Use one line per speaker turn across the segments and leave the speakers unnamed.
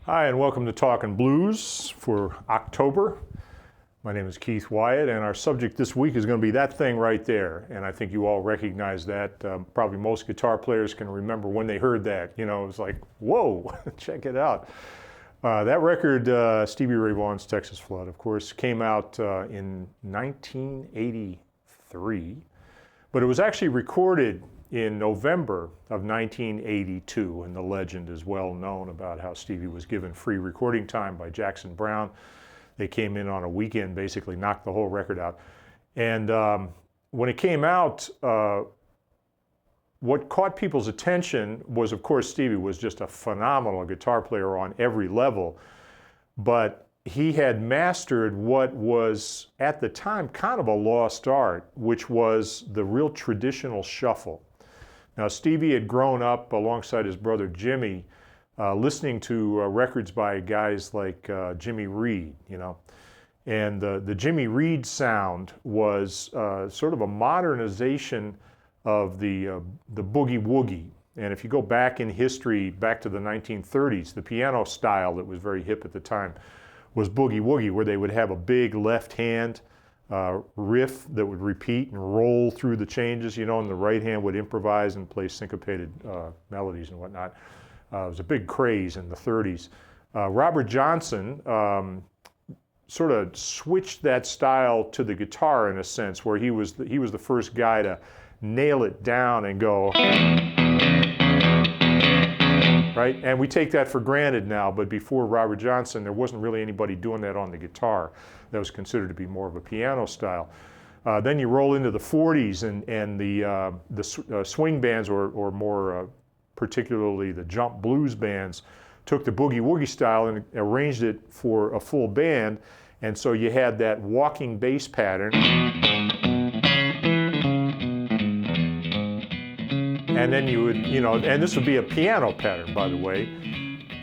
Hi, and welcome to Talkin' Blues for October. My name is Keith Wyatt, and our subject this week is going to be that thing right there. And I think you all recognize that. Probably most guitar players can remember when they heard that. You know, it was like, whoa, check it out. That record, Stevie Ray Vaughan's Texas Flood, of course, came out in 1983, but it was actually recorded in November of 1982, and the legend is well known about how Stevie was given free recording time by Jackson Browne. They came in on a weekend, basically knocked the whole record out. And when it came out, what caught people's attention was, of course, Stevie was just a phenomenal guitar player on every level, but he had mastered what was, at the time, kind of a lost art, which was the real traditional shuffle. Now, Stevie had grown up alongside his brother Jimmy, listening to records by guys like Jimmy Reed, you know. And the Jimmy Reed sound was sort of a modernization of the boogie woogie. And if you go back in history, back to the 1930s, the piano style that was very hip at the time was boogie woogie, where they would have a big left hand riff that would repeat and roll through the changes, you know, and the right hand would improvise and play syncopated melodies and whatnot. It was a big craze in the 30s. Robert Johnson sort of switched that style to the guitar in a sense, where he was the first guy to nail it down and go, right? And we take that for granted now, but before Robert Johnson, there wasn't really anybody doing that on the guitar. That was considered to be more of a piano style. Then you roll into the 40s, and the swing bands, or more particularly the jump blues bands, took the boogie woogie style and arranged it for a full band. And so you had that walking bass pattern. And then you would, you know, and this would be a piano pattern, by the way.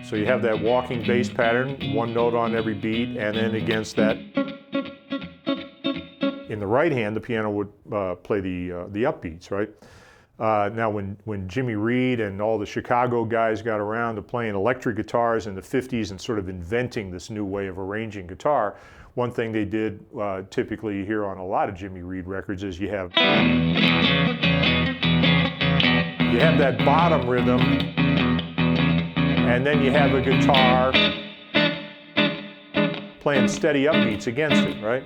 So you have that walking bass pattern, one note on every beat, and then against that, in the right hand, the piano would play the upbeats, right? Now, when Jimmy Reed and all the Chicago guys got around to playing electric guitars in the 50s and sort of inventing this new way of arranging guitar, one thing they did, typically you hear on a lot of Jimmy Reed records, is you have that bottom rhythm, and then you have a guitar playing steady upbeats against it, right?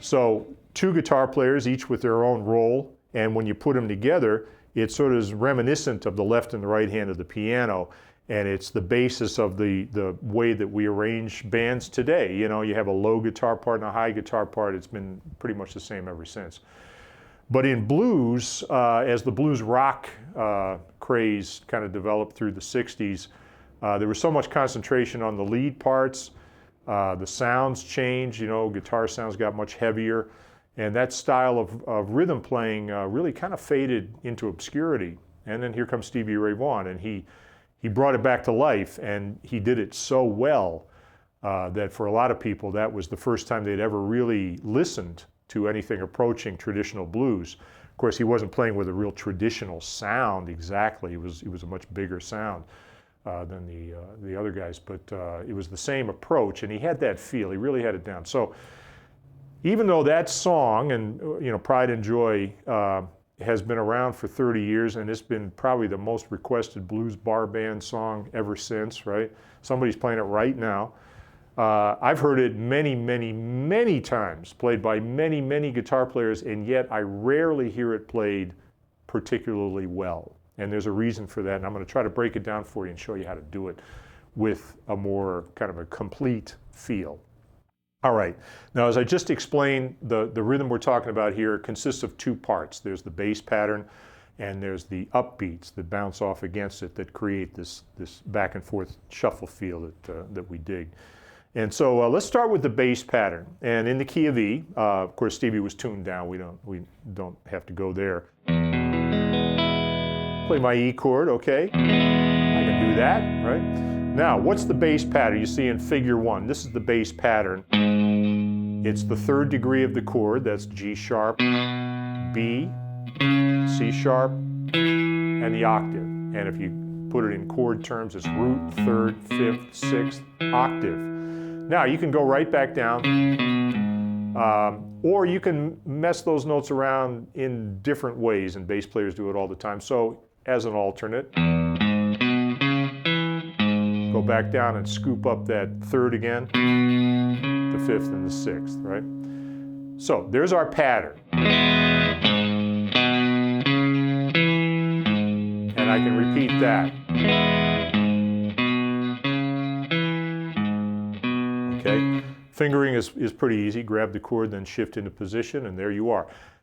So two guitar players, each with their own role, and when you put them together, it sort of is reminiscent of the left and the right hand of the piano, and it's the basis of the way that we arrange bands today. You know, you have a low guitar part and a high guitar part. It's been pretty much the same ever since. But in blues, as the blues rock craze kind of developed through the 60s, there was so much concentration on the lead parts. The sounds changed, you know, guitar sounds got much heavier, and that style of rhythm playing really kind of faded into obscurity. And then here comes Stevie Ray Vaughan, and he brought it back to life, and he did it so well that for a lot of people, that was the first time they'd ever really listened to anything approaching traditional blues. Of course, he wasn't playing with a real traditional sound exactly. It was a much bigger sound than the other guys, but it was the same approach, and he had that feel. He really had it down. So even though that song, and you know, Pride and Joy, has been around for 30 years, and it's been probably the most requested blues bar band song ever since, right? Somebody's playing it right now. I've heard it many, many, many times, played by many, many guitar players, and yet I rarely hear it played particularly well. And there's a reason for that, and I'm going to try to break it down for you and show you how to do it with a more kind of a complete feel. All right, now as I just explained, the rhythm we're talking about here consists of two parts. There's the bass pattern, and there's the upbeats that bounce off against it that create this back and forth shuffle feel that we dig. And so let's start with the bass pattern. And in the key of E, of course, Stevie was tuned down. We don't have to go there. Play my E chord, okay? I can do that, right? Now, what's the bass pattern? You see in figure 1, this is the bass pattern. It's the third degree of the chord. That's G sharp, B, C sharp, and the octave. And if you put it in chord terms, it's root, third, fifth, sixth, octave. Now you can go right back down, or you can mess those notes around in different ways, and bass players do it all the time. So as an alternate, go back down and scoop up that third again, the fifth and the sixth, right? So there's our pattern. And I can repeat that. Okay? Fingering is pretty easy. Grab the chord, then shift into position, and there you are.